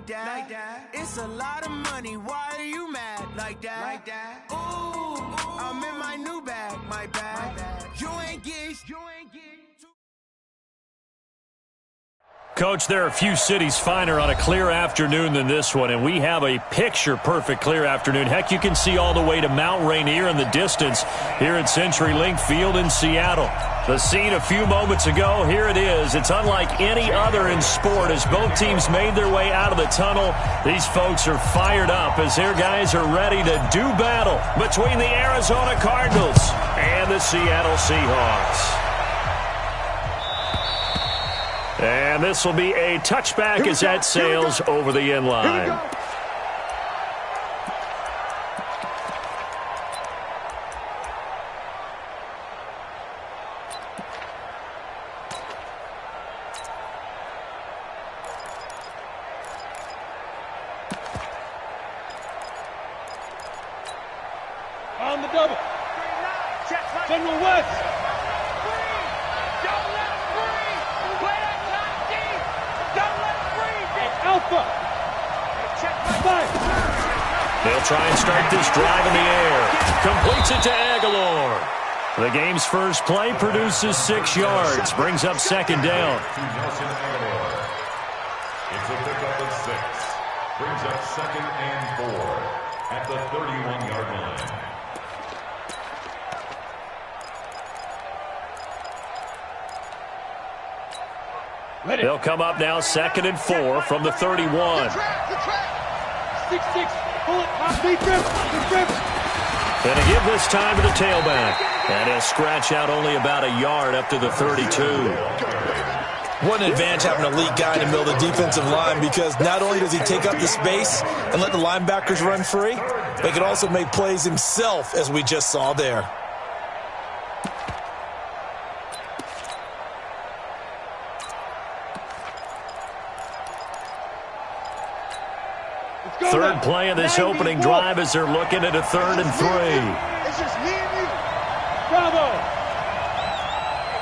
that. It's a lot of money. Why are you mad like that? Ooh, I'm in my new bag, my bag. You ain't get. Coach, there are a few cities finer on a clear afternoon than this one, and we have a picture-perfect clear afternoon. Heck, you can see all the way to Mount Rainier in the distance here at CenturyLink Field in Seattle. The scene a few moments ago, here it is. It's unlike any other in sport as both teams made their way out of the tunnel. These folks are fired up as their guys are ready to do battle between the Arizona Cardinals and the Seattle Seahawks. And this will be a touchback as that sails over the end line. On the double. General West. Alpha. They'll try and start this drive in the air. Completes it to Aguilar. The game's first play produces 6 yards. Brings up second down. It's a pickup of 6. Brings up 2nd and 4 at the 31-yard line. They'll come up now 2nd and 4 from the 31. 6-6. Pull it. Hot defense. And to give this time to the tailback. And he'll scratch out only about a yard up to the 32. What an advantage having a elite guy in the middle of the defensive line, because not only does he take up the space and let the linebackers run free, but he can also make plays himself, as we just saw there. Third play of this opening drive as they're looking at a 3rd and 3. It's just me and you. Bravo.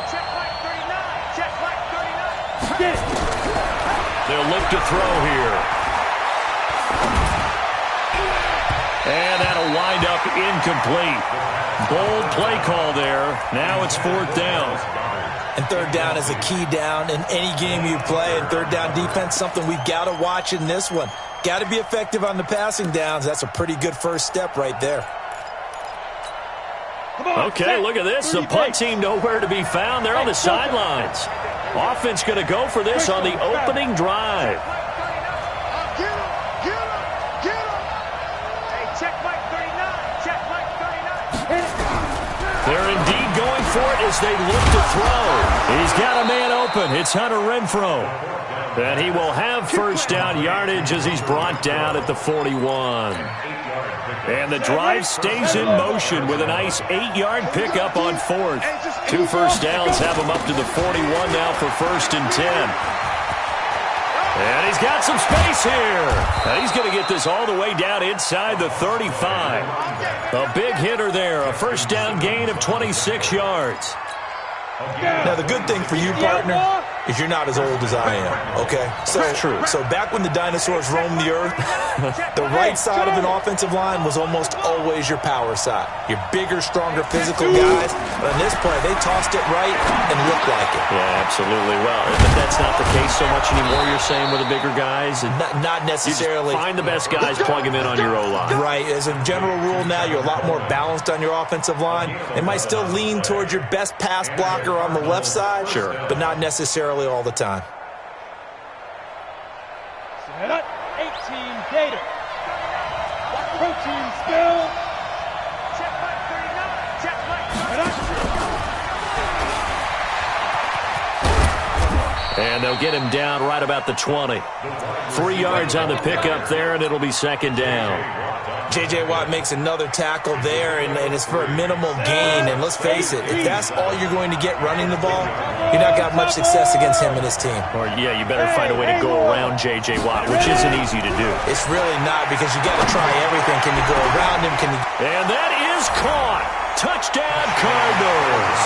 Check like 39. Check like 39. Get it. They'll look to throw here. And that'll wind up incomplete. Bold play call there. Now it's 4th down. And 3rd down is a key down in any game you play. And 3rd down defense, something we've got to watch in this one. Got to be effective on the passing downs. That's a pretty good first step right there. Okay, look at this. The punt team nowhere to be found. They're on the sidelines. Offense going to go for this on the opening drive. Get him. Hey, check like 39. Check like 39. They're indeed going for it as they look to throw. He's got a man open. It's Hunter Renfrow. And he will have first down yardage as he's brought down at the 41. And the drive stays in motion with a nice 8-yard pickup on 4th. 2 first downs have him up to the 41 now for 1st and 10. And he's got some space here. And he's going to get this all the way down inside the 35. A big hitter there. A first down gain of 26 yards. Now, the good thing for you, partner, is you're not as old as I am, okay? So back when the dinosaurs roamed the earth, the right side of an offensive line was almost always your power side. Your bigger, stronger physical guys. But in this play, they tossed it right and looked like it. Yeah, absolutely. Well, but that's not the case so much anymore, you're saying, with the bigger guys? Not necessarily. You just find the best guys, plug them in on your O-line. Right. As a general rule now, you're a lot more balanced on your offensive line. It might still lean towards your best pass blocker on the left side, sure, but not necessarily all the time. Set up. 18 Gator. Protein skill. Check like 39. Check like 39. And they'll get him down right about the 20. 3 yards on the pickup there, and it'll be 2nd down. J.J. Watt makes another tackle there, and it's for a minimal gain. And let's face it, if that's all you're going to get running the ball, you're not got much success against him and his team. Or, yeah, you better find a way to go around J.J. Watt, which isn't easy to do. It's really not, because you got to try everything. Can you go around him? And that is caught. Touchdown, Cardinals.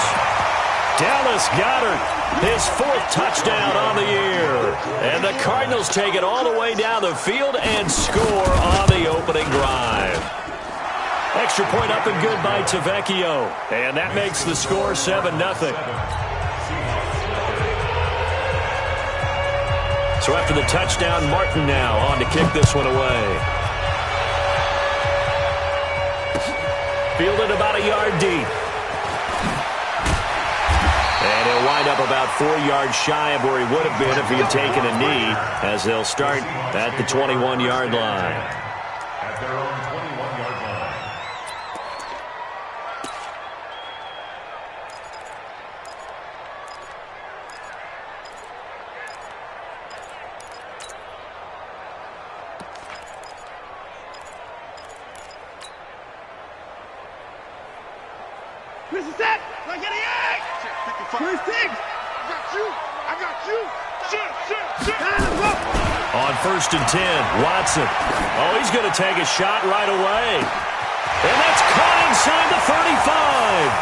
Dallas Goedert, his 4th touchdown on the year. And the Cardinals take it all the way down the field and score on the opening drive. Extra point up and good by Tavecchio. And that makes the score 7-0. So after the touchdown, Martin now on to kick this one away. Fielded about a yard deep. And he'll wind up about 4 yards shy of where he would have been if he had taken a knee, as they'll start at the 21-yard line. At their own 21-yard line. This is it. Like any egg. 26. I got you. Shit. On 1st and 10, Watson. Oh, he's going to take a shot right away. And that's caught inside the 35.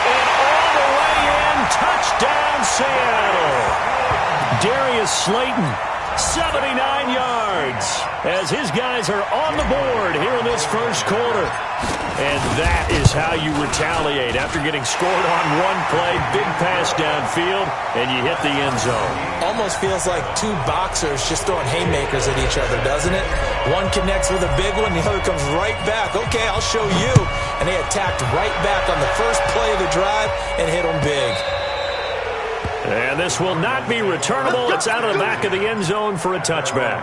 And all the way in, touchdown Seattle. Darius Slayton, 79 yards, as his guys are on the board here in this first quarter. And that is how you retaliate after getting scored on one play, big pass downfield, and you hit the end zone. Almost feels like 2 boxers just throwing haymakers at each other, doesn't it? One connects with a big one, the other comes right back. Okay, I'll show you. And they attacked right back on the first play of the drive and hit them big. And this will not be returnable. It's out of the back of the end zone for a touchback.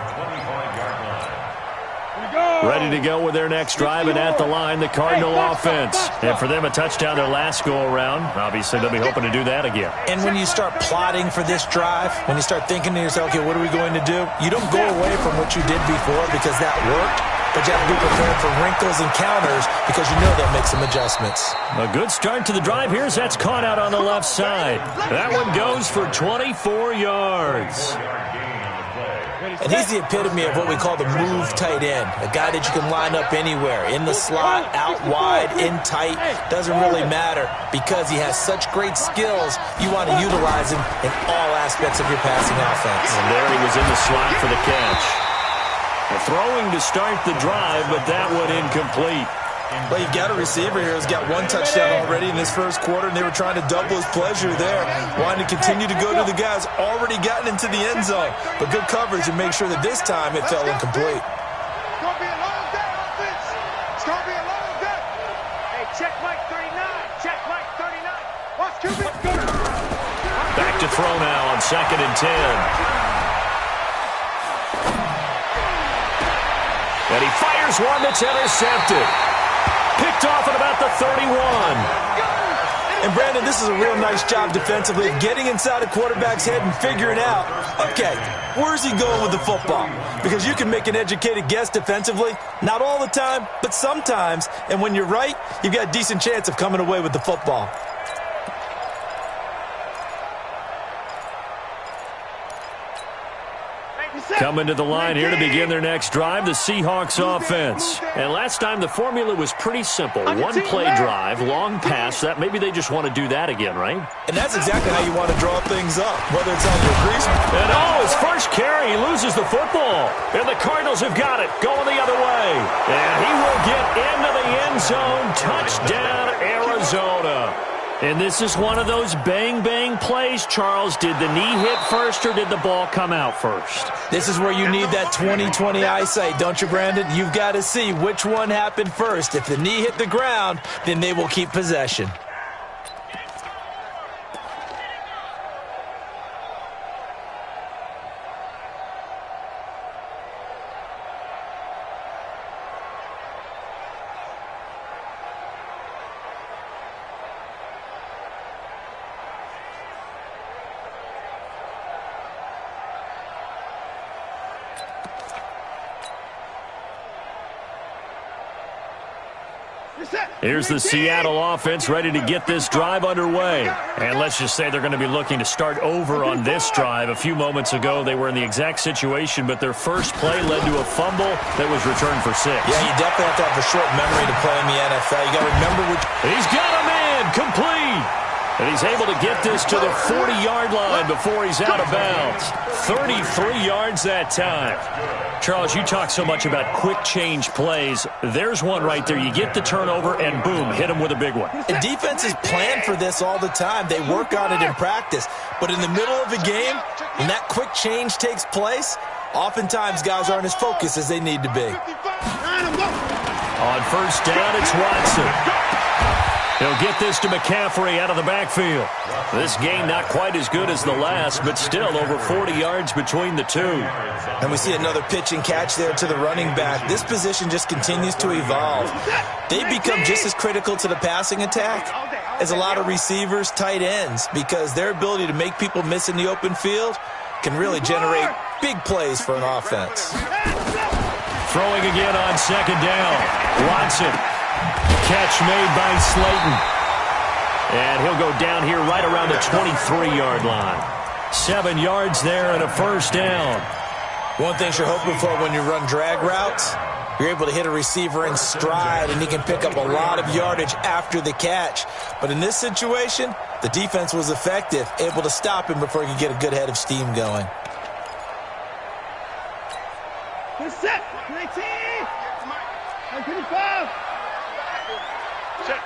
Ready to go with their next drive, and at the line, the Cardinal offense. And for them, a touchdown their last go-around. Obviously, they'll be hoping to do that again. And when you start plotting for this drive, when you start thinking to yourself, okay, what are we going to do? You don't go away from what you did before because that worked, but you have to be prepared for wrinkles and counters because you know they'll make some adjustments. A good start to the drive here as that's caught out on the left side. That one goes for 24 yards. And he's the epitome of what we call the move tight end, a guy that you can line up anywhere, in the slot, out wide, in tight, doesn't really matter because he has such great skills. You want to utilize him in all aspects of your passing offense. And there he was in the slot for the catch. Throwing to start the drive, but that one incomplete. Well, you've got a receiver here who's got 1 touchdown already in this first quarter, and they were trying to double his pleasure there, wanting to continue to go to the guys already gotten into the end zone. But good coverage and make sure that this time it fell incomplete. It's going to be a long day, offense. It's going to be a long day. Hey, check Mike 39. Check Mike 39. Watch QB. Back to throw now on 2nd and 10. And he fires one that's intercepted. Picked off at about the 31. And, Brandon, this is a real nice job defensively of getting inside a quarterback's head and figuring out, okay, where's he going with the football? Because you can make an educated guess defensively, not all the time, but sometimes. And when you're right, you've got a decent chance of coming away with the football. Coming to the line here to begin their next drive, the Seahawks offense. And last time the formula was pretty simple. 1-play drive, long pass. That maybe they just want to do that again, right? And that's exactly how you want to draw things up, whether it's on your crease. And his first carry, he loses the football. And the Cardinals have got it, going the other way. And he will get into the end zone. Touchdown, Arizona. And this is one of those bang-bang plays, Charles. Did the knee hit first or did the ball come out first? This is where you need that 20/20 eyesight, don't you, Brandon? You've got to see which one happened first. If the knee hit the ground, then they will keep possession. Here's the Seattle offense ready to get this drive underway. And let's just say they're going to be looking to start over on this drive. A few moments ago, they were in the exact situation, but their first play led to a fumble that was returned for 6. Yeah, you definitely have to have a short memory to play in the NFL. You got to remember which... He's got a man complete. And he's able to get this to the 40-yard line before he's out of bounds. 33 yards that time. Charles, you talk so much about quick change plays. There's one right there. You get the turnover, and boom, hit him with a big one. And defenses plan for this all the time. They work on it in practice. But in the middle of a game, when that quick change takes place, oftentimes guys aren't as focused as they need to be. On first down, it's Watson. He'll get this to McCaffrey out of the backfield. This game not quite as good as the last, but still over 40 yards between the two. And we see another pitch and catch there to the running back. This position just continues to evolve. They become just as critical to the passing attack as a lot of receivers, tight ends, because their ability to make people miss in the open field can really generate big plays for an offense. Throwing again on second down. Watson. Catch made by Slayton. And he'll go down here right around the 23-yard line. 7 yards there and a first down. One thing you're hoping for when you run drag routes, you're able to hit a receiver in stride, and he can pick up a lot of yardage after the catch. But in this situation, the defense was effective, able to stop him before he could get a good head of steam going. Good set. 19. 125. Check.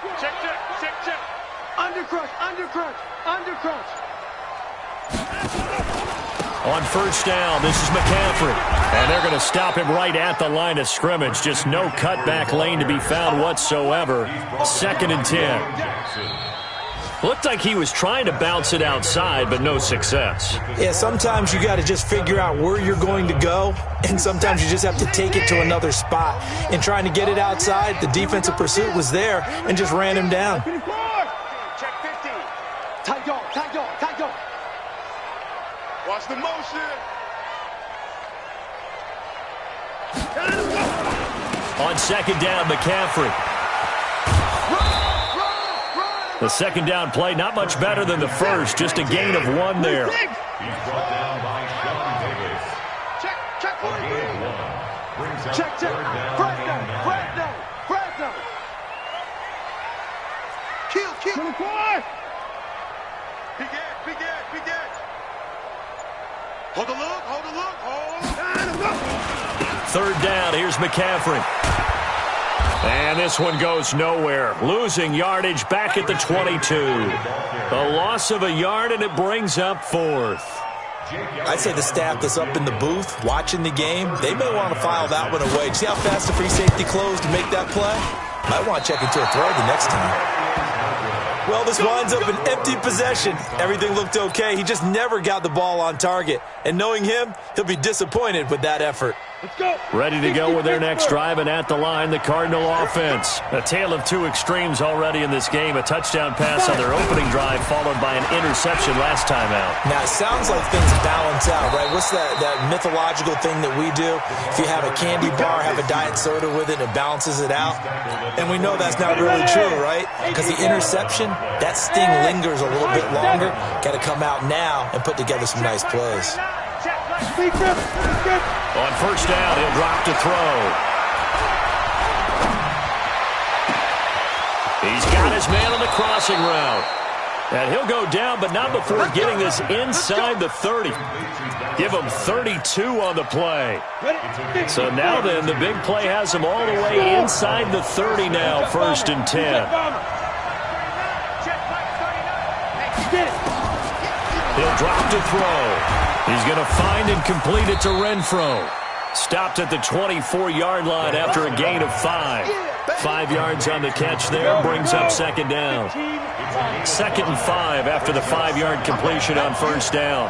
Undercrush. On first down, this is McCaffrey. And they're going to stop him right at the line of scrimmage. Just no cutback lane to be found whatsoever. 2nd and 10. Looked like he was trying to bounce it outside, but no success. Yeah, sometimes you got to just figure out where you're going to go, and sometimes you just have to take it to another spot. In trying to get it outside, the defensive pursuit was there and just ran him down. Check 50. Tight dog. Watch the motion. On second down, McCaffrey. The second down play, not much better than the first. Just a gain of 1 there. He's brought down by Shelton Davis. Check. Brings up Check. third down. Fresno. Kill. 24. Be good. Hold the look. Third down, here's McCaffrey. And this one goes nowhere. Losing yardage back at the 22. A loss of a yard, and it brings up 4th. I'd say the staff that's up in the booth watching the game, they may want to file that one away. See how fast the free safety closed to make that play? Might want to check into a throw the next time. Well, this winds up an empty possession. Everything looked okay. He just never got the ball on target. And knowing him, he'll be disappointed with that effort. Let's go. Ready to go with their next drive, and at the line, the Cardinal offense. A tale of two extremes already in this game. A touchdown pass on their opening drive, followed by an interception last time out. Now, it sounds like things balance out, right? What's that mythological thing that we do? If you have a candy bar, have a diet soda with it, it balances it out. And we know that's not really true, right? Because the interception, that sting lingers a little bit longer. Got to come out now and put together some nice plays. On first down, he'll drop to throw. He's got his man on the crossing route. And he'll go down, but not before getting this inside the 30. Give him 32 on the play. So now then, the big play has him all the way inside the 30 now, 1st and 10. He'll drop to throw. He's going to find and complete it to Renfro. Stopped at the 24-yard line after a gain of 5. 5 yards on the catch there, brings up 2nd down. 2nd and 5 after the 5-yard completion on first down.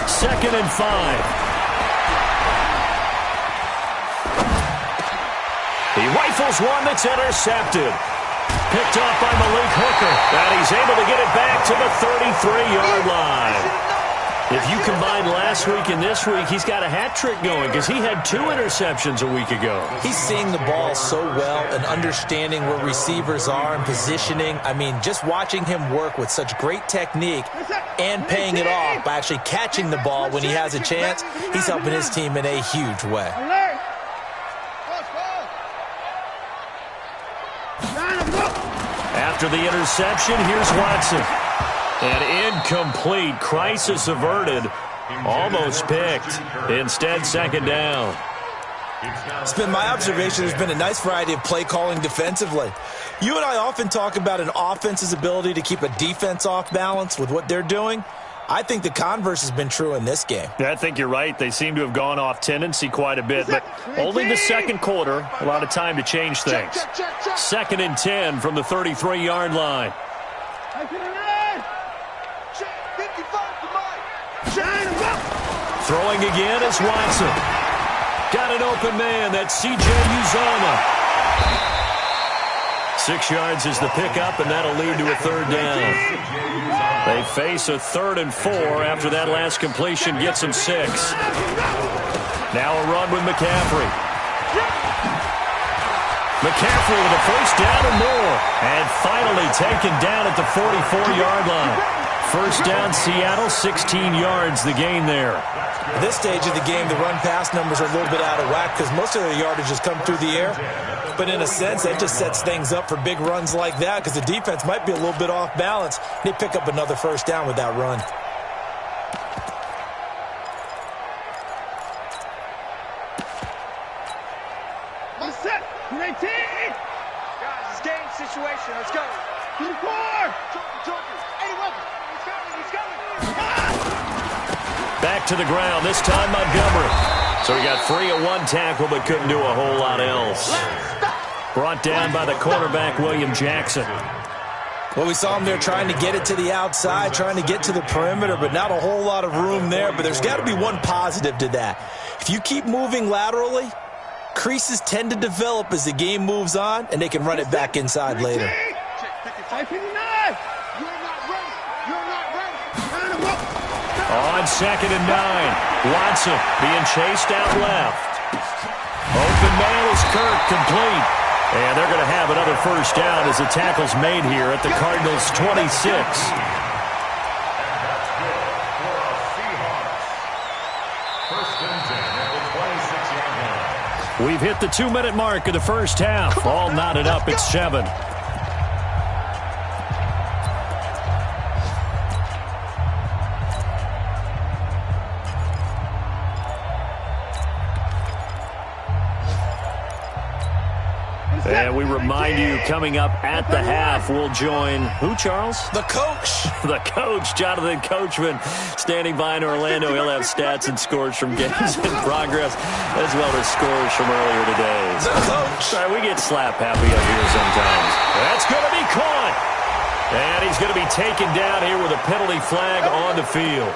2nd and 5. He rifles one that's intercepted. Picked off by Malik Hooker. And he's able to get it back to the 33-yard line. If you combine last week and this week, he's got a hat trick going because he had 2 interceptions a week ago. He's seeing the ball so well and understanding where receivers are and positioning. I mean, just watching him work with such great technique and paying it off by actually catching the ball when he has a chance, he's helping his team in a huge way. After the interception, here's Watson. And incomplete. Crisis averted. Almost picked. Instead, second down. It's been my observation there's been a nice variety of play calling defensively. You and I often talk about an offense's ability to keep a defense off balance with what they're doing. I think the converse has been true in this game. Yeah, I think you're right. They seem to have gone off tendency quite a bit, but only the second quarter, a lot of time to change things. 2nd and 10 from the 33-yard line. Throwing again is Watson. Got an open man. That's C.J. Uzomah. 6 yards is the pickup, and that'll lead to a third down. They face a 3rd and 4 after that last completion gets them 6. Now a run with McCaffrey. McCaffrey with a first down and more. And finally taken down at the 44-yard line. First down, Seattle, 16 yards the gain there. At this stage of the game, the run-pass numbers are a little bit out of whack because most of their yardage has come through the air. But in a sense, that just sets things up for big runs like that because the defense might be a little bit off balance. They pick up another first down with that run. Set. 19. Guys, it's game situation. Let's go. 24. Back to the ground, this time Montgomery. So he got free of one tackle but couldn't do a whole lot else. Brought down by the cornerback, William Jackson. Well, we saw him there trying to get it to the outside, trying to get to the perimeter, but not a whole lot of room there. But there's got to be one positive to that. If you keep moving laterally, creases tend to develop as the game moves on, and they can run it back inside later. On 2nd and 9, Watson being chased out left. Open man is Kirk, complete. And they're going to have another first down as the tackle's made here at the Cardinals' 26. We've hit the 2-minute mark of the first half. All knotted up at 7. And we remind you, coming up at the half, we'll join who, Charles? The coach. The coach, Jonathan Coachman, standing by in Orlando. He'll have stats and scores from games in progress, as well as scores from earlier today. The coach. Sorry, we get slap happy up here sometimes. That's going to be caught. And he's going to be taken down here with a penalty flag on the field.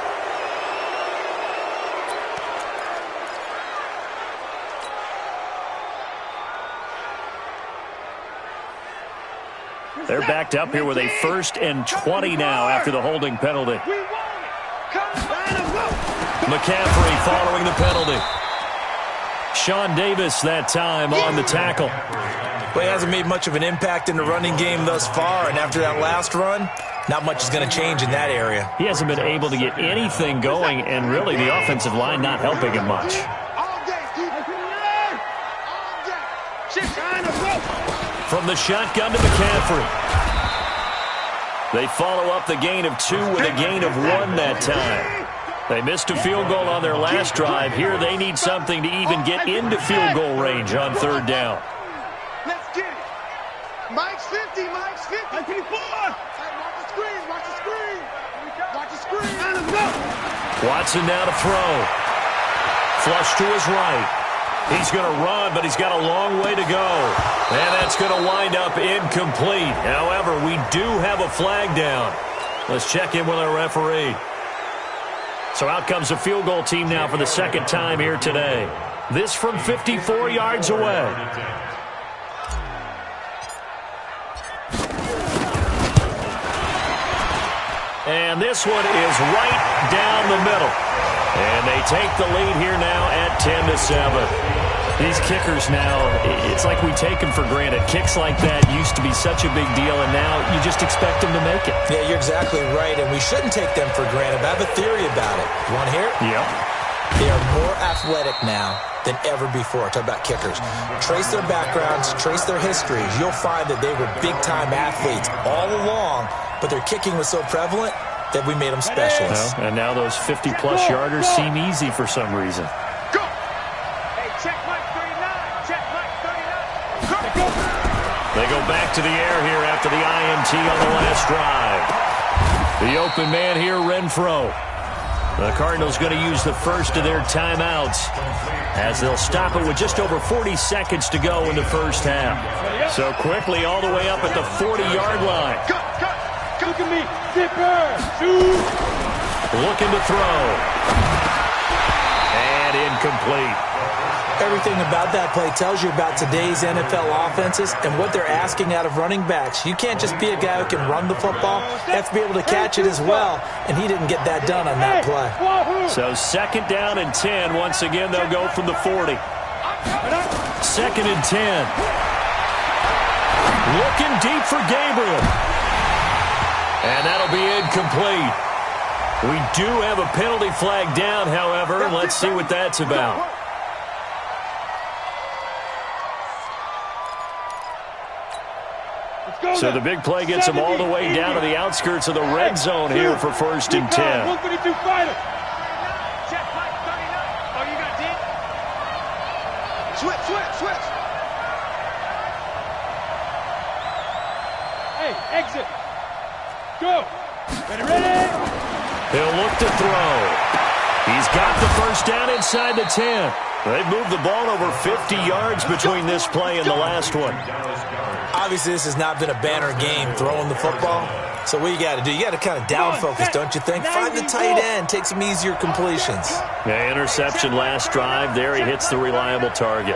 They're backed up here with a 1st and 20 now after the holding penalty. McCaffrey following the penalty. Sean Davis that time on the tackle. Well, he hasn't made much of an impact in the running game thus far, and after that last run, not much is going to change in that area. He hasn't been able to get anything going, and really the offensive line not helping him much. From the shotgun to McCaffrey. They follow up the gain of 2 with a gain of 1 that time. They missed a field goal on their last drive. Here they need something to even get into field goal range on 3rd down. Let's get it. Mike's 50. Mike's 50. 54. Watch the screen. Watch the screen. Watch the screen. Let's go. Watson now to throw. Flush to his right. He's going to run, but he's got a long way to go. And that's going to wind up incomplete. However, we do have a flag down. Let's check in with our referee. So out comes the field goal team now for the 2nd time here today. This from 54 yards away. And this one is right down the middle. And they take the lead here now at 10-7. These kickers now, it's like we take them for granted. Kicks like that used to be such a big deal, and now you just expect them to make it. Yeah, you're exactly right, and we shouldn't take them for granted. I have a theory about it. You want to hear it? Yep. They are more athletic now than ever before. Talk about kickers. Trace their backgrounds, trace their histories. You'll find that they were big-time athletes all along, but their kicking was so prevalent that we made them specialists. Well, and now those 50-plus yarders seem easy for some reason. Go! Hey, check Mike 39. Check Mike 39. Go! They go back to the air here after the INT on the last drive. The open man here, Renfro. The Cardinals going to use the first of their timeouts as they'll stop it with just over 40 seconds to go in the first half. So quickly all the way up at the 40-yard line. Look at me. Zipper. Shoot. Looking to throw. And incomplete. Everything about that play tells you about today's NFL offenses and what they're asking out of running backs. You can't just be a guy who can run the football. You have to be able to catch it as well, and he didn't get that done on that play. So 2nd down and 10. Once again, they'll go from the 40. 2nd and 10. Looking deep for Gabriel. And that'll be incomplete. We do have a penalty flag down, however. Let's see what that's about. So the big play gets them all the way down to the outskirts of the red zone here for 1st and 10. 152 fighter. Check Mike 39. Oh, you got deep? Switch. Hey, exit. Go. Ready? He'll look to throw. He's got the first down inside the 10. They've moved the ball over 50 yards between this play and the last one. Obviously, this has not been a banner game throwing the football. So what you got to do, you got to kind of down focus, don't you think? Find the tight end, take some easier completions. Yeah, interception last drive. There he hits the reliable target.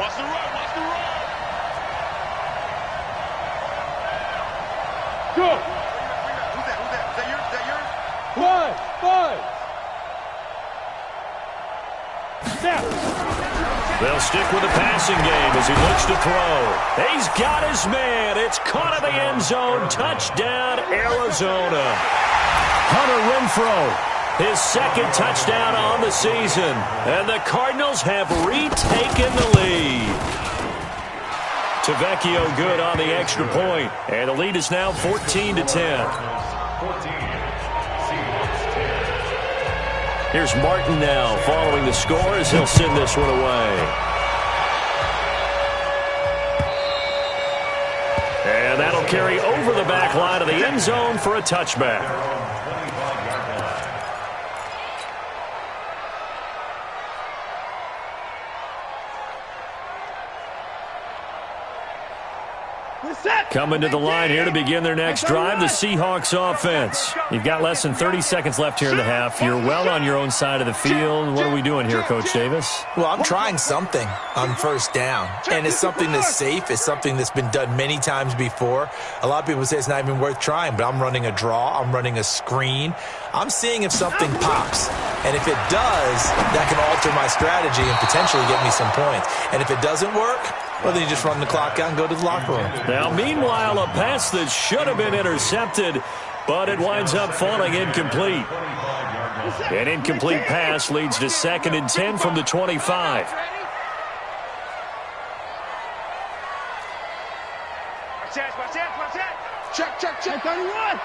Go. Who's that? Is that yours? Five. Down. They'll stick with the passing game as he looks to throw. He's got his man. It's caught in the end zone. Touchdown, Arizona. Hunter Renfro, his 2nd touchdown on the season. And the Cardinals have retaken the lead. Tavecchio good on the extra point. And the lead is now 14-10. Here's Martin now following the score as he'll send this one away. And that'll carry over the back line of the end zone for a touchback. Coming to the line here to begin their next drive, the Seahawks offense. You've got less than 30 seconds left here in the half. You're well on your own side of the field. What are we doing here, Coach Davis? Well, I'm trying something on 1st down, and it's something that's safe. It's something that's been done many times before. A lot of people say it's not even worth trying, but I'm running a draw. I'm running a screen. I'm seeing if something pops, and if it does, that can alter my strategy and potentially get me some points. And if it doesn't work, well, then you just run the clock out and go to the locker room. Now, meanwhile, a pass that should have been intercepted, but it winds up falling incomplete. An incomplete pass leads to 2nd and 10 from the 25. Watch that. Check. 31.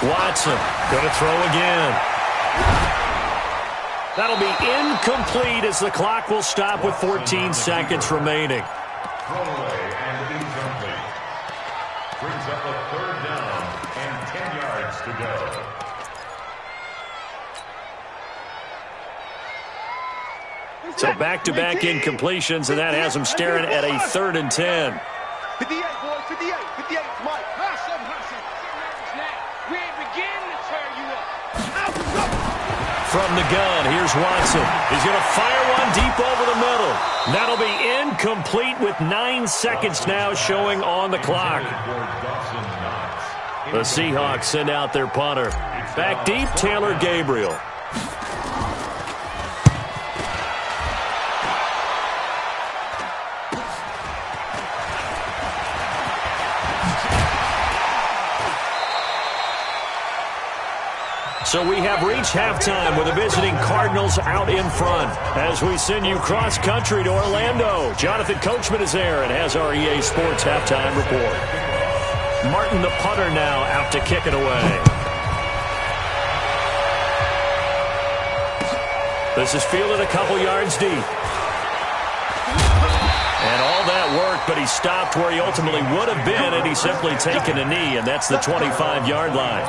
Watson going to throw again. That'll be incomplete as the clock will stop with 14 seconds remaining. Throwaway and incomplete. Brings up a 3rd down and 10 yards to go. So back-to-back incompletions, and that has them staring at a 3rd and 10. 58, boys. 58. Mike. Hustle. We ain't beginning to turn you up. From the gun, here's Watson. He's going to fire one deep over the middle. That'll be incomplete with 9 seconds now showing on the clock. The Seahawks send out their punter. Back deep, Taylor Gabriel. So we have reached halftime with the visiting Cardinals out in front. As we send you cross-country to Orlando, Jonathan Coachman is there and has our EA Sports halftime report. Martin, the punter, now out to kick it away. This is fielded a couple yards deep. And all that work, but he stopped where he ultimately would have been had he simply taken a knee, and that's the 25-yard line.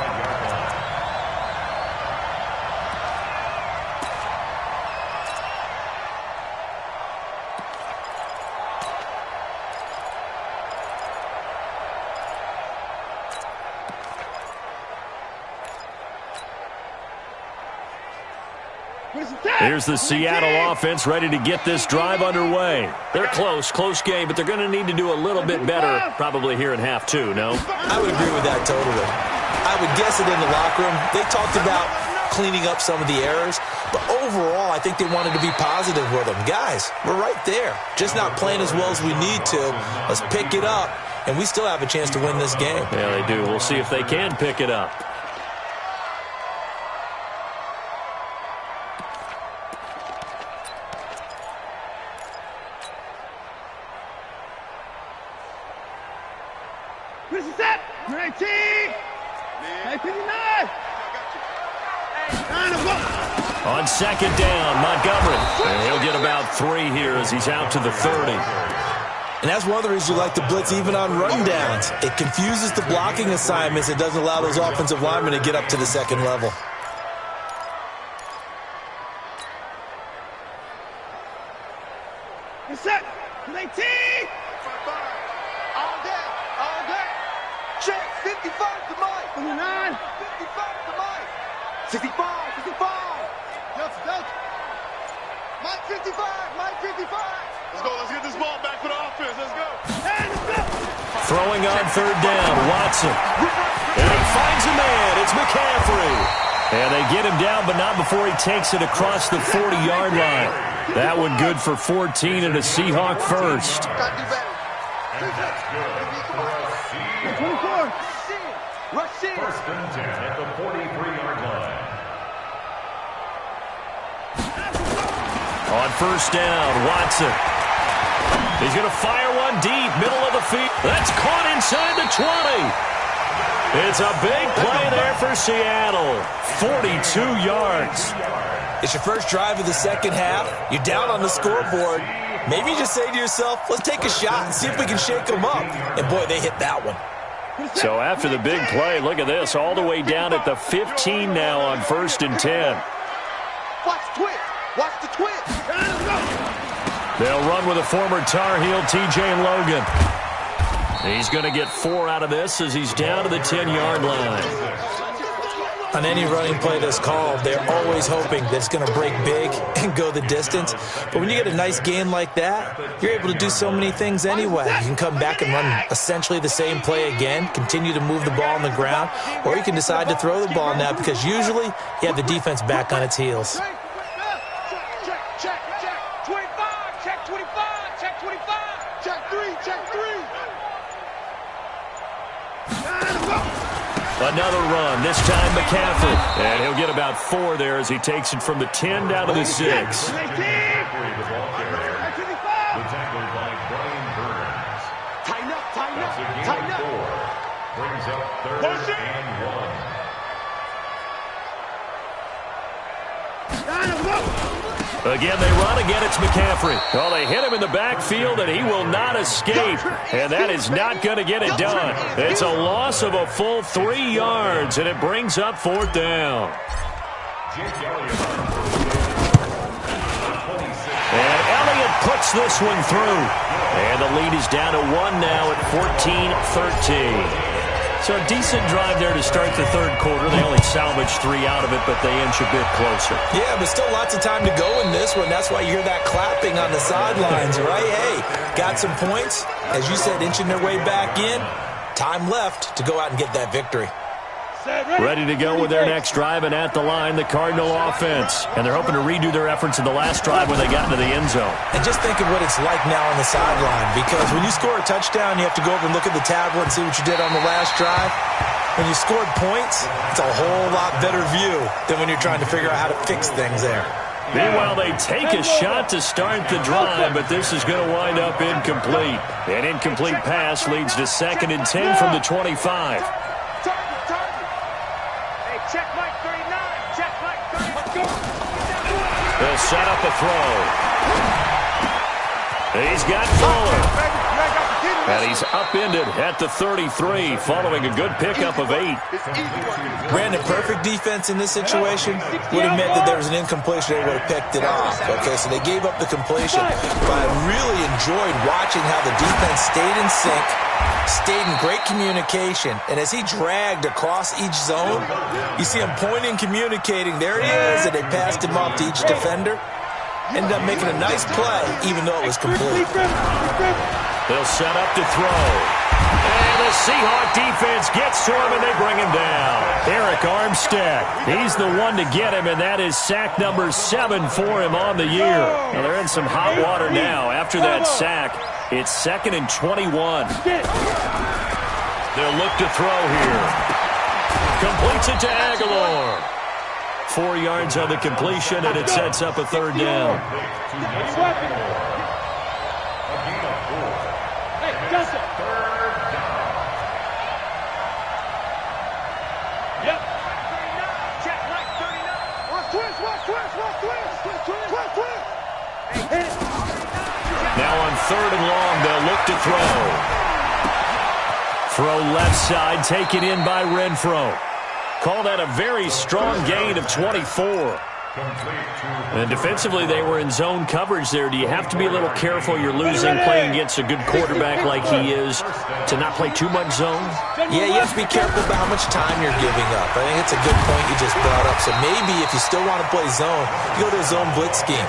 Here's the Seattle offense ready to get this drive underway. They're close game, but they're going to need to do a little bit better probably here in half two, no? I would agree with that totally. I would guess it in the locker room. They talked about cleaning up some of the errors, but overall I think they wanted to be positive with them. Guys, we're right there. Just not playing as well as we need to. Let's pick it up, and we still have a chance to win this game. Yeah, they do. We'll see if they can pick it up. On second down, Montgomery. And he'll get about 3 here as he's out to the 30. And that's one of the reasons you like to blitz even on rundowns. It confuses the blocking assignments. It doesn't allow those offensive linemen to get up to the second level. Set. 19. All day. Check. 55 to Mike. 59. 55 to Mike. 65. Mike 55. Let's get this ball back for the offense. Let's go. Throwing on third down, Watson. And he finds a man. It's McCaffrey. And they get him down, but not before he takes it across the 40-yard line. That one good for 14 and a Seahawk first. First and 10 at the 43-yard line. On first down, Watson. He's going to fire one deep, middle of the field. That's caught inside the 20. It's a big play there for Seattle. 42 yards. It's your first drive of the second half. You're down on the scoreboard. Maybe you just say to yourself, let's take a shot and see if we can shake them up. And, boy, they hit that one. So after the big play, look at this, all the way down at the 15 now on first and 10. Watch the twist. They'll run with a former Tar Heel, TJ Logan. He's going to get 4 out of this as he's down to the 10-yard line. On any running play that's called, they're always hoping that it's going to break big and go the distance. But when you get a nice gain like that, you're able to do so many things anyway. You can come back and run essentially the same play again, continue to move the ball on the ground, or you can decide to throw the ball now because usually you have the defense back on its heels. Another run, this time McCaffrey. And he'll get about 4 there as he takes it from the 10 down to the 6. The tackle by Brian Burns. Tighten up. 4. Brings up 3rd and 1. Again, they run. Again, it's McCaffrey. Well, they hit him in the backfield, and he will not escape. And that is not going to get it done. It's a loss of a full 3 yards, and it brings up 4th down. And Elliott puts this one through. And the lead is down to 1 now at 14-13. So a decent drive there to start the third quarter. They only salvaged 3 out of it, but they inch a bit closer. Yeah, but still lots of time to go in this one. That's why you hear that clapping on the sidelines, right? Hey, got some points. As you said, inching their way back in. Time left to go out and get that victory. Ready to go with their next drive, and at the line, the Cardinal offense. And they're hoping to redo their efforts in the last drive when they got into the end zone. And just think of what it's like now on the sideline, because when you score a touchdown, you have to go over and look at the tablet and see what you did on the last drive. When you scored points, it's a whole lot better view than when you're trying to figure out how to fix things there. Meanwhile, they take a shot to start the drive, but this is going to wind up incomplete. An incomplete pass leads to 2nd and 10 from the 25. Hey, check Mike 39. Check Mike 39. They'll set up a throw. He's got Fuller. And he's upended at the 33 following a good pickup of 8. Brandon, perfect defense in this situation would have meant that there was an incompletion. They would have picked it off. Okay, so they gave up the completion. But I really enjoyed watching how the defense stayed in sync, stayed in great communication. And as he dragged across each zone, you see him pointing, communicating. There he is, and they passed him off to each defender. Ended up making a nice play, even though it was complete. They'll set up to throw. And the Seahawk defense gets to him, and they bring him down. Eric Armstead, he's the one to get him, and that is sack number 7 for him on the year. Now, they're in some hot water now. After that sack, it's 2nd and 21. They'll look to throw here. Completes it to Aguilar. 4 yards on the completion, and it sets up a 3rd down. Now on 3rd and long, they'll look to throw. Throw left side, taken in by Renfro. Call that a very strong gain of 24. And defensively, they were in zone coverage there. Do you have to be a little careful? You're losing playing against a good quarterback like he is to not play too much zone? Yeah, you have to be careful about how much time you're giving up. I think it's a good point you just brought up. So maybe if you still want to play zone, you go to a zone blitz scheme.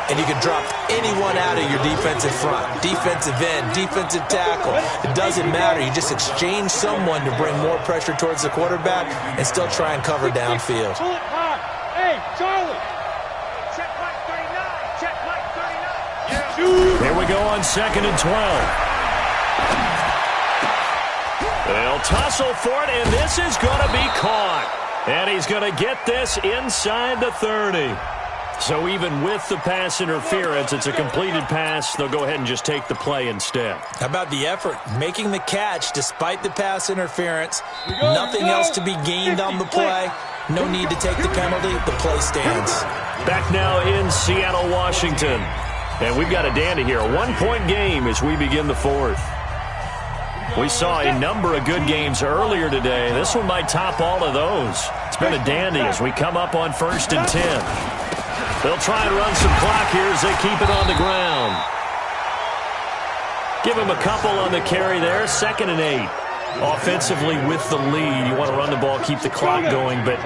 And you can drop anyone out of your defensive front, defensive end, defensive tackle. It doesn't matter. You just exchange someone to bring more pressure towards the quarterback and still try and cover downfield. Hey, Charlie. Check Mike 39. Check Mike 39. Here we go on 2nd and 12. They'll tussle for it, and this is going to be caught. And he's going to get this inside the 30. So even with the pass interference, it's a completed pass. They'll go ahead and just take the play instead. How about the effort? Making the catch despite the pass interference. Nothing else to be gained on the play. No need to take the penalty. The play stands. Back now in Seattle, Washington. And we've got a dandy here. A 1-point game as we begin the 4th. We saw a number of good games earlier today. This one might top all of those. It's been a dandy as we come up on 1st and 10. They'll try and run some clock here as they keep it on the ground. Give him a couple on the carry there. 2nd and 8. Offensively with the lead, you want to run the ball, keep the clock going, but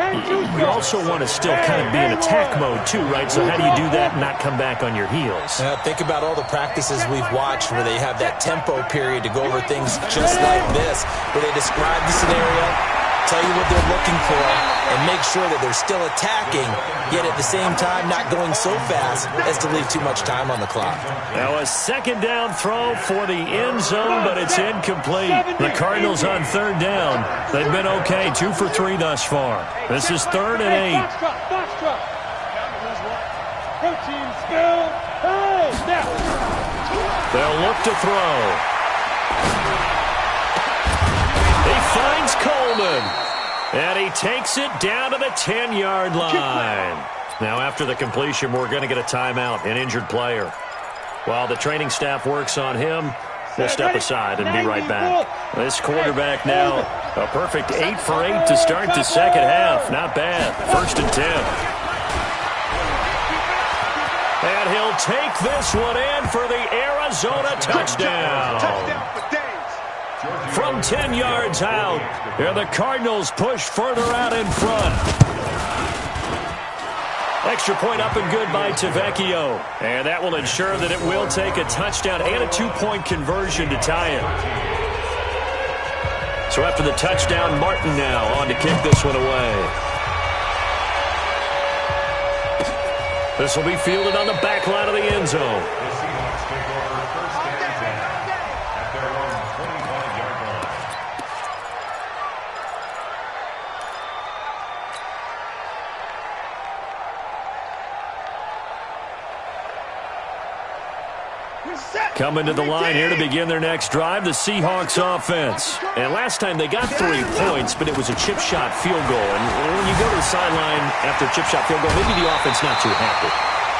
you also want to still kind of be in attack mode too, right? So how do you do that and not come back on your heels? Think about all the practices we've watched where they have that tempo period to go over things just like this, where they describe the scenario, tell you what they're looking for, and make sure that they're still attacking, yet at the same time not going so fast as to leave too much time on the clock. Now a 2nd down throw for the end zone, but it's incomplete. The Cardinals on 3rd down. They've been okay, 2 for 3 thus far. This is 3rd and 8. They'll look to throw. He finds Coleman. And he takes it down to the 10-yard line. Now, after the completion, we're going to get a timeout, an injured player. While the training staff works on him, we'll step aside and be right back. This quarterback now, a perfect 8 for 8 to start the 2nd half. Not bad. 1st and 10. And he'll take this one in for the Arizona touchdown. From 10 yards out, here the Cardinals push further out in front. Extra point up and good by Tavecchio. And that will ensure that it will take a touchdown and a 2-point conversion to tie it. So after the touchdown, Martin now on to kick this one away. This will be fielded on the back line of the end zone. Coming to the line here to begin their next drive, the Seahawks offense. And last time they got 3 points, but it was a chip shot field goal. And when you go to the sideline after a chip shot field goal, maybe the offense not too happy.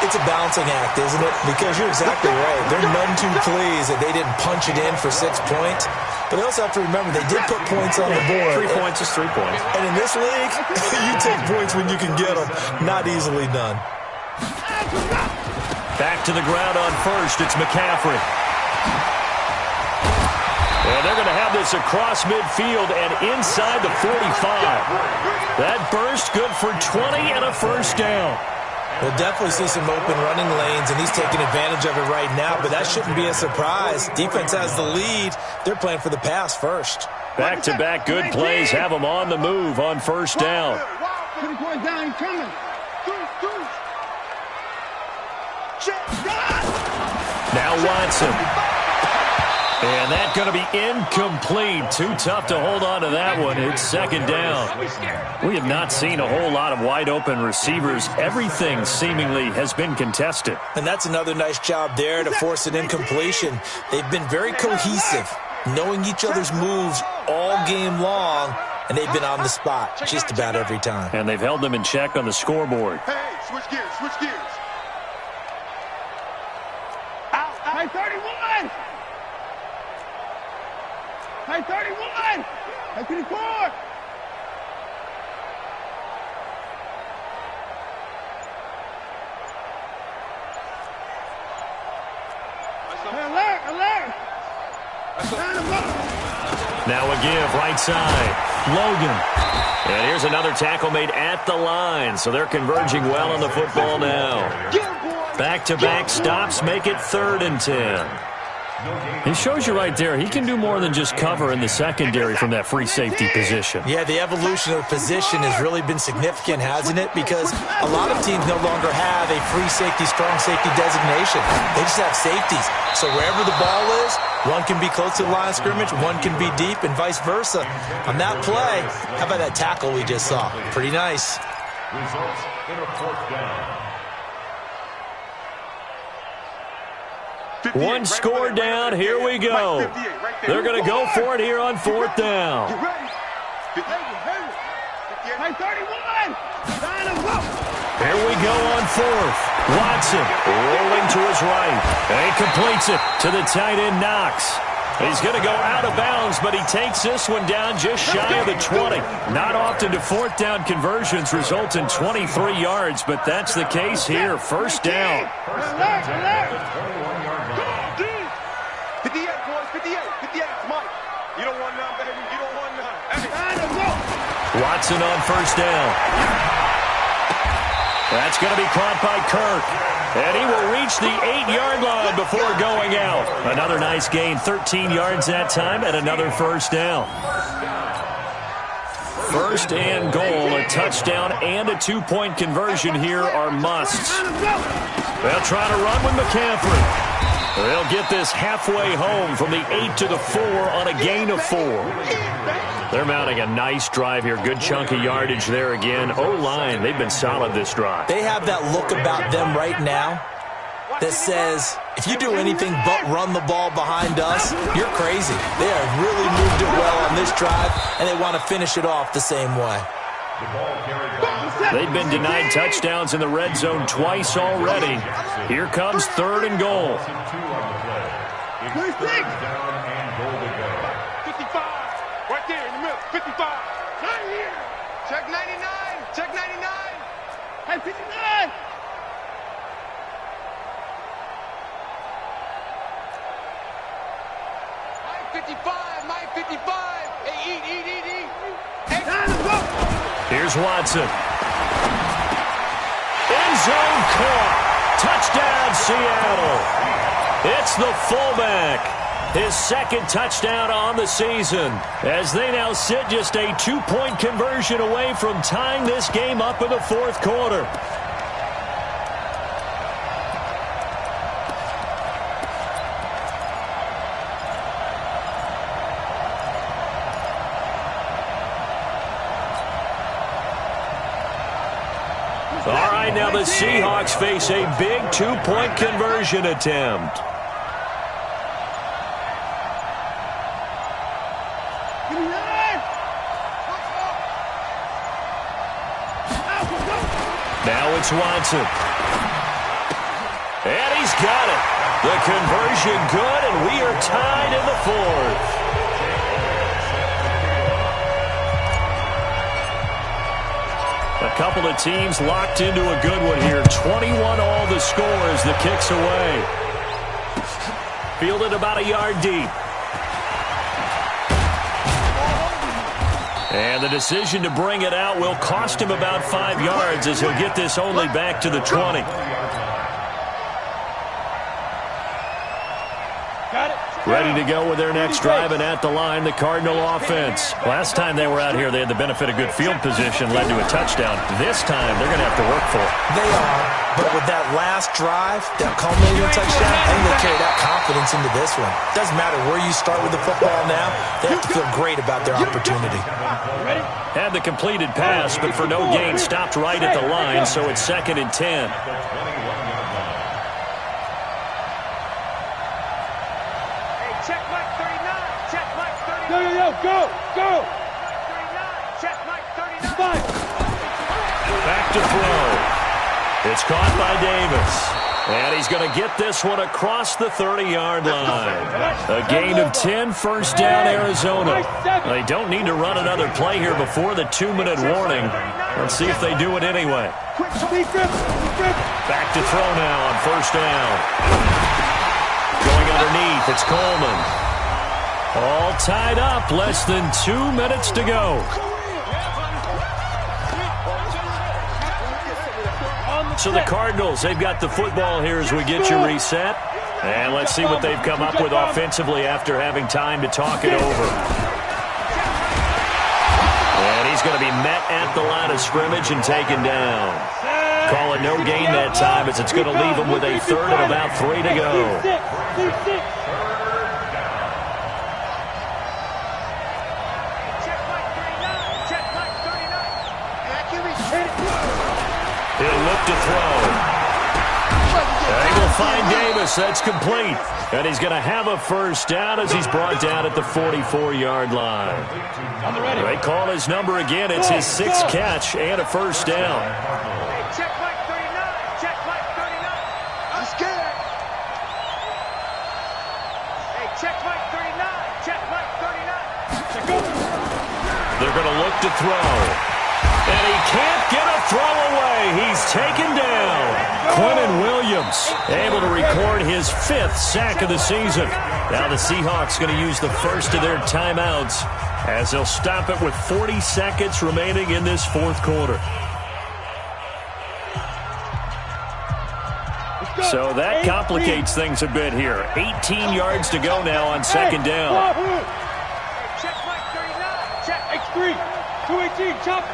It's a balancing act, isn't it? Because you're exactly right. They're none too pleased that they didn't punch it in for 6 points. But they also have to remember they did put points on the board. 3 points is 3 points. And in this league, you take points when you can get them. Not easily done. Back to the ground on first. It's McCaffrey. And they're going to have this across midfield and inside the 45. That burst good for 20 and a first down. We'll definitely see some open running lanes, and he's taking advantage of it right now, but that shouldn't be a surprise. Defense has the lead. They're playing for the pass first. Back-to-back good plays have them on the move on first down. Now Watson. And that's going to be incomplete. Too tough to hold on to that one. It's second down. We have not seen a whole lot of wide-open receivers. Everything seemingly has been contested. And that's another nice job there to force an incompletion. They've been very cohesive, knowing each other's moves all game long, and they've been on the spot just about every time. And they've held them in check on the scoreboard. Hey, switch gears, switch gears. Out, out. Hey, 31! Hey, 31! Hey, 24! Hey, alert, alert! Now a give, right side. Logan. And here's another tackle made at the line, so they're converging well on the football now. Back-to-back stops make it 3rd and 10. He shows you right there, he can do more than just cover in the secondary from that free safety position. Yeah, the evolution of the position has really been significant, hasn't it? Because a lot of teams no longer have a free safety, strong safety designation. They just have safeties. So wherever the ball is, one can be close to the line of scrimmage, one can be deep, and vice versa. On that play, how about that tackle we just saw? Pretty nice. Results in a 4th down. One score down, here we go. They're going to go for it here on 4th down. Here we go on 4th. Watson rolling to his right. And he completes it to the tight end Knox. He's going to go out of bounds, but he takes this one down just shy of the 20. Not often do 4th down conversions result in 23 yards, but that's the case here. First down. 58, boys, 58, 58, it's Mike. You don't want none, baby, you don't want none. Hey. Watson on first down. That's going to be caught by Kirk. And he will reach the 8-yard line before going out. Another nice gain, 13 yards that time, and another first down. First and goal, a touchdown and a 2-point conversion here are musts. They'll try to run with McCaffrey. They'll get this halfway home from the 8 to the 4 on a gain of 4. They're mounting a nice drive here. Good chunk of yardage there again. O-line, they've been solid this drive. They have that look about them right now that says, if you do anything but run the ball behind us, you're crazy. They have really moved it well on this drive, and they want to finish it off the same way. They've been denied touchdowns in the red zone twice already. Here comes 3rd and goal. 55, right there in the middle, 55. Right here. Check 99, check 99. Hey, 59. Mike 55, Mike 55. Hey, eat. Hey, here's Watson. End zone caught. Touchdown, Seattle. It's the fullback. His 2nd touchdown on the season, as they now sit just a 2-point conversion away from tying this game up in the 4th quarter. All right, now the Seahawks face a big 2-point conversion attempt. it's Watson. And he's got it. The conversion good, and we are tied in the fourth. A couple of teams locked into a good one here. 21 all the score as the kick's away. Fielded about a yard deep. And the decision to bring it out will cost him about 5 yards as he'll get this only back to the 20. Ready to go with their next drive, and at the line, the Cardinal offense. Last time they were out here, they had the benefit of good field position, led to a touchdown. This time, they're going to have to work for it. They are, but with that last drive, that culminating touchdown, I think they carry that confidence into this one. Doesn't matter where you start with the football now, they have to feel great about their opportunity. Had the completed pass, but for no gain, stopped right at the line, so it's 2nd and 10. Go! Back to throw. It's caught by Davis. And he's going to get this one across the 30-yard line. A gain of 10, first down, Arizona. They don't need to run another play here before the 2-minute warning. Let's see if they do it anyway. Back to throw now on first down. Going underneath, it's Coleman. All tied up, less than 2 minutes to go. So the Cardinals, they've got the football here as we get you reset. And let's see what they've come up with offensively after having time to talk it over. And he's going to be met at the line of scrimmage and taken down. Call it no gain that time as it's going to leave him with a third and about 3 to go. He'll look to throw. And he will find Davis. That's complete. And he's going to have a first down as he's brought down at the 44-yard line. They call his number again. It's his 6th catch and a first down. Check Mike 39. Check Mike 39. I'm scared. Hey, check Mike 39. Check Mike 39. They're going to look to throw. And he can't get a throw away. He's taken down. Quentin Williams able to record his 5th sack of the season. Now the Seahawks going to use the first of their timeouts as they'll stop it with 40 seconds remaining in this 4th quarter. So that complicates things a bit here. 18 yards to go now on 2nd down. Check Mike 39. Check X3. 218. Chop.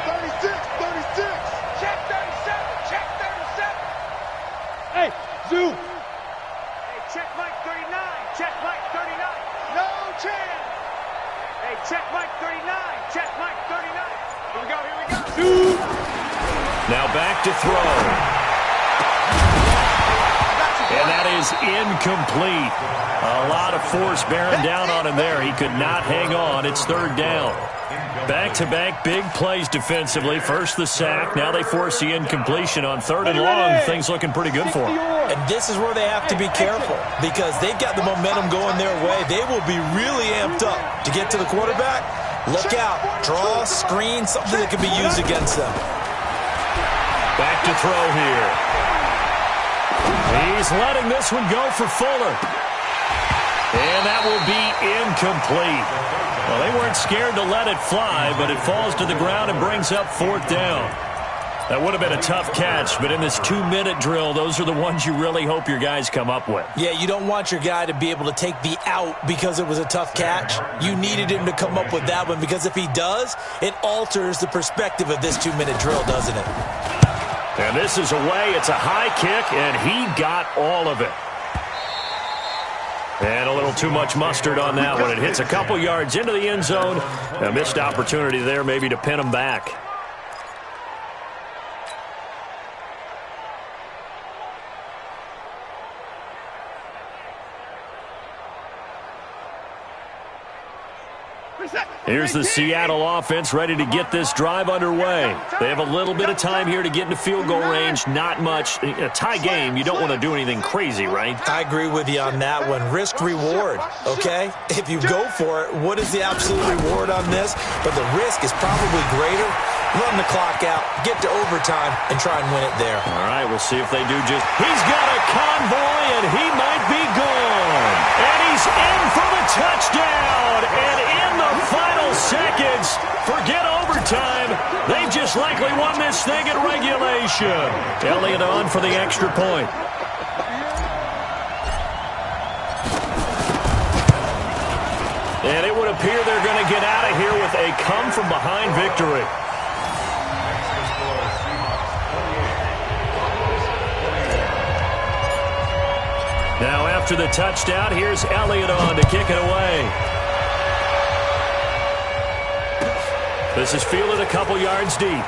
36, 36. Check 37, check 37. Hey, Zoo. Hey, check Mike 39, check Mike 39. No chance. Hey, check Mike 39, check Mike 39. Here we go. Zoo. Now back to throw. And that is incomplete. A lot of force bearing down on him there. He could not hang on. It's 3rd down. Back-to-back big plays defensively. First the sack. Now they force the incompletion on 3rd and long. Things looking pretty good for them. And this is where they have to be careful because they've got the momentum going their way. They will be really amped up to get to the quarterback. Look out. Draw, screen, something that can be used against them. Back to throw here. He's letting this one go for Fuller. And that will be incomplete. Well, they weren't scared to let it fly, but it falls to the ground and brings up 4th down. That would have been a tough catch, but in this 2-minute drill, those are the ones you really hope your guys come up with. Yeah, you don't want your guy to be able to take the out because it was a tough catch. You needed him to come up with that one because if he does, it alters the perspective of this 2-minute drill, doesn't it? And this is away. It's a high kick, and he got all of it. And a little too much mustard on that one. It hits a couple yards into the end zone. A missed opportunity there maybe to pin him back. Here's the Seattle offense ready to get this drive underway. They have a little bit of time here to get into field goal range. Not much. A tie game, you don't want to do anything crazy, right? I agree with you on that one. Risk-reward, okay? If you go for it, what is the absolute reward on this? But the risk is probably greater. Run the clock out, get to overtime, and try and win it there. All right, we'll see if they do just... He's got a convoy, and he might be gone. And he's in for the touchdown. And in the final seconds, forget overtime. They've just likely won this thing in regulation. Elliott on for the extra point. And it would appear they're going to get out of here with a come-from-behind victory. Now after the touchdown, here's Elliott on to kick it away. This is fielded a couple yards deep.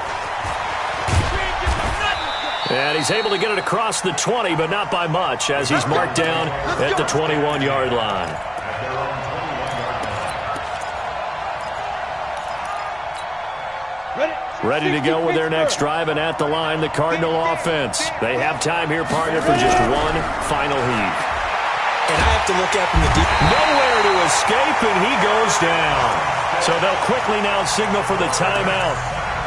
And he's able to get it across the 20, but not by much, as he's marked down at the 21-yard line. Ready to go with their next drive, and at the line, the Cardinal offense. They have time here, partner, for just one final heave. And I have to look at from the deep. Nowhere to escape, and he goes down. So they'll quickly now signal for the timeout.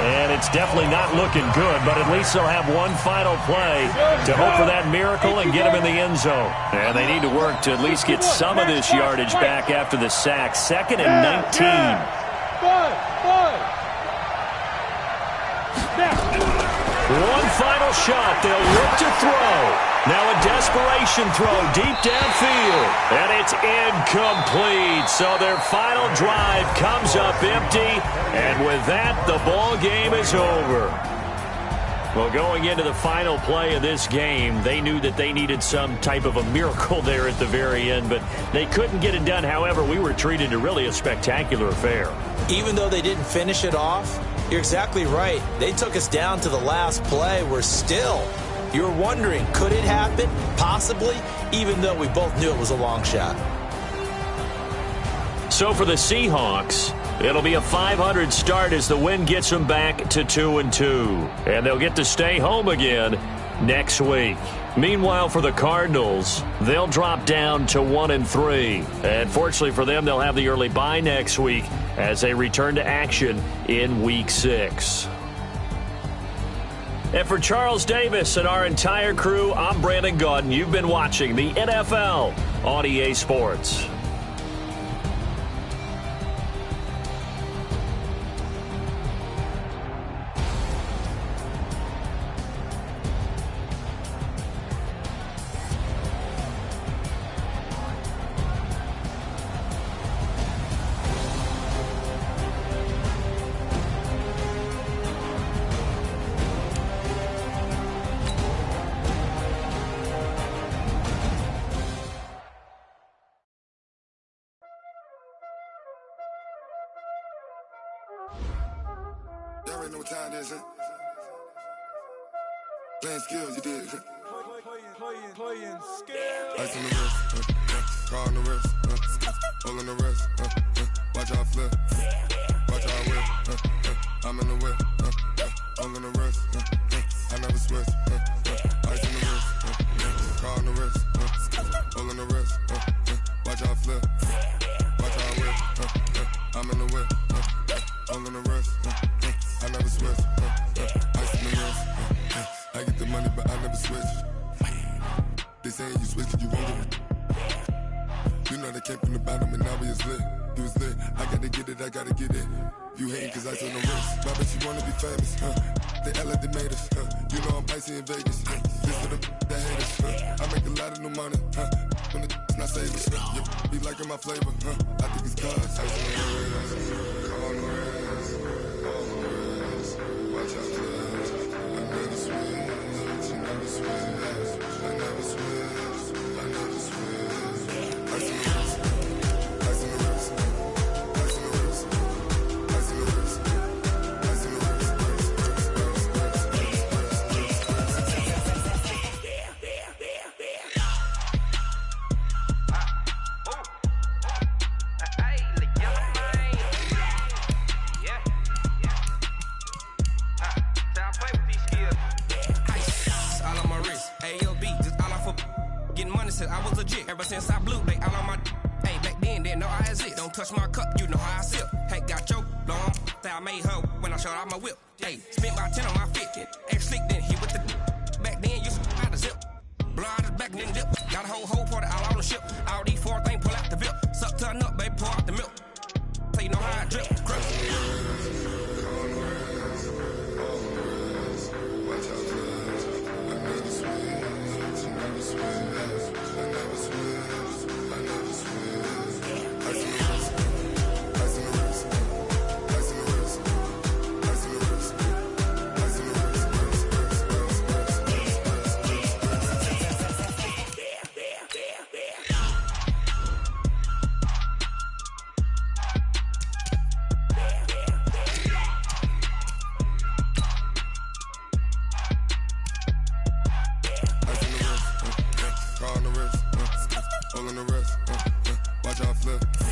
And it's definitely not looking good, but at least they'll have one final play to hope for that miracle and get him in the end zone. And they need to work to at least get some of this yardage back after the sack. 2nd and 19. One final shot. They'll look to throw. Now a desperation throw deep downfield. And it's incomplete. So their final drive comes up empty. And with that, the ball game is over. Well, going into the final play of this game, they knew that they needed some type of a miracle there at the very end, but they couldn't get it done. However, we were treated to really a spectacular affair. Even though they didn't finish it off, you're exactly right. They took us down to the last play. We're still, you're wondering, could it happen? Possibly, even though we both knew it was a long shot. So for the Seahawks, it'll be a .500 start as the win gets them back to 2-2. And they'll get to stay home again next week. Meanwhile, for the Cardinals, they'll drop down to 1-3. And fortunately for them, they'll have the early bye next week as they return to action in Week 6. And for Charles Davis and our entire crew, I'm Brandon Gaudin. You've been watching the NFL on EA Sports. Y'all already know what time it is, huh? Playing skills, you did. Playing skills. Ice on the wrist, car on the wrist, hole in the wrist, watch out flip, watch out whip, I'm in the whip, hole in the wrist, I never switch, ice on the wrist, car on the wrist, hole in the wrist, watch out flip, watch out whip, I'm in the whip, hole in the wrist, I never switch, ice on the wrist, I get the money but I never switch. They saying you switch cause you won't get it. You know they came from the bottom and now we is lit. You was lit, I gotta get it, I gotta get it. You hating cause ice on the wrist. Why bet you wanna be famous, They act like they made us, You know I'm icy in Vegas, This for the that hate us, I make a lot of new money, When the not savers, You be liking my flavor, I think it's cause ice on the wrist, on the wrist, on the wrist. Watch out for this, I never switch, you never switch. I never switch, I never switch. Ice in the wrist, ice in the wrist, ice in the wrist, ice in the wrist, ice in the wrist, Ever since I blew, they all on my. Hey, back then, didn't know I exist. Don't touch my cup, you know how I sip. Hey, got your long. Say I made her when I showed out my whip. Hey, spent about 10 on my fit. Ex-slick, then hit with the. Back then, you out the zip. Blood is back, then dip. Got a whole party all on the ship. All these 4 things pull out the VIP. Suck, turn up, baby, pour out the milk. So you know how I drip. Watch out flip.